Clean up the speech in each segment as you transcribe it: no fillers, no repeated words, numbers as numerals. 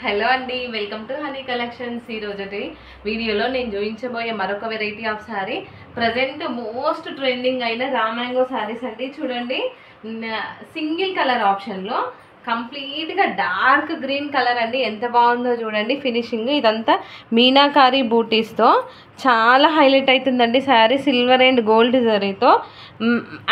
Hello అండి, welcome to honey collections. ఈ రోజుటి వీడియోలో నేను చూపించబోయే మరొక variety of sari present most trending అయిన రామాంగో శారీస్ అండి. చూడండి, సింగిల్ కలర్ ఆప్షన్లో కంప్లీట్గా డార్క్ గ్రీన్ కలర్ అండి. ఎంత బాగుందో చూడండి ఫినిషింగ్. ఇదంతా మీనాకారి బూటీస్తో చాలా హైలైట్ అవుతుందండి శారీ. సిల్వర్ అండ్ గోల్డ్ జరీతో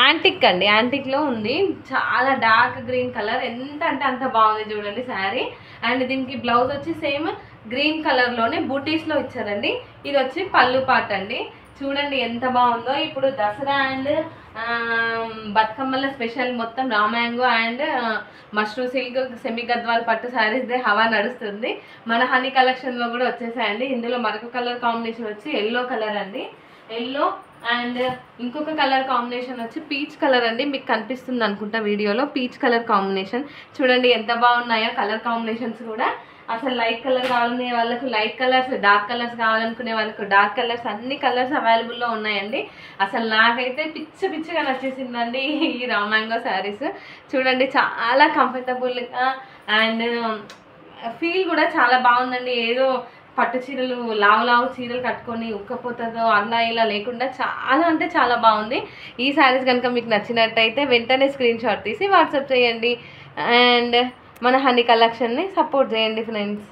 యాంటిక్ అండి, యాంటిక్లో ఉంది. చాలా డార్క్ గ్రీన్ కలర్, ఎంత అంటే అంత బాగుంది చూడండి శారీ. అండ్ దీనికి బ్లౌజ్ వచ్చి సేమ్ గ్రీన్ కలర్లోనే బూటీస్లో ఇచ్చారండి. ఇది వచ్చి పళ్ళు పాట అండి. చూడండి ఎంత బాగుందో. ఇప్పుడు దసరా అండ్ బతుకమ్మల స్పెషల్ మొత్తం రామాంగో and mushroom silk semi Gadwal పట్టు శారీస్ దే హవా నడుస్తుంది. మన హనీ కలెక్షన్లో కూడా వచ్చేసాయండి. ఇందులో మరొక కలర్ కాంబినేషన్ వచ్చి ఎల్లో కలర్ అండి. ఎల్లో అండ్ ఇంకొక కలర్ కాంబినేషన్ వచ్చి పీచ్ కలర్ అండి. మీకు కనిపిస్తుంది అనుకుంటా వీడియోలో. పీచ్ కలర్ కాంబినేషన్ చూడండి ఎంత బాగున్నాయో కలర్ కాంబినేషన్స్ కూడా. అసలు లైట్ కలర్ కావాలనే వాళ్ళకు లైట్ కలర్స్, డార్క్ కలర్స్ కావాలనుకునే వాళ్ళకు డార్క్ కలర్స్, అన్ని కలర్స్ అవైలబుల్లో ఉన్నాయండి. అసలు నాకైతే పిచ్చిగా నచ్చేసిందండి ఈ రామాంగో శారీస్. చూడండి చాలా కంఫర్టబుల్గా అండ్ ఫీల్ కూడా చాలా బాగుందండి. ఏదో పట్టు చీరలు లావు చీరలు కట్టుకొని ఉక్కపోతుందో అలా ఇలా లేకుండా చాలా అంటే చాలా బాగుంది. ఈ శారీస్ కనుక మీకు నచ్చినట్టయితే వెంటనే స్క్రీన్ షాట్ తీసి వాట్సాప్ చేయండి అండ్ మన హనీ కలెక్షన్ని సపోర్ట్ చేయండి ఫ్రెండ్స్.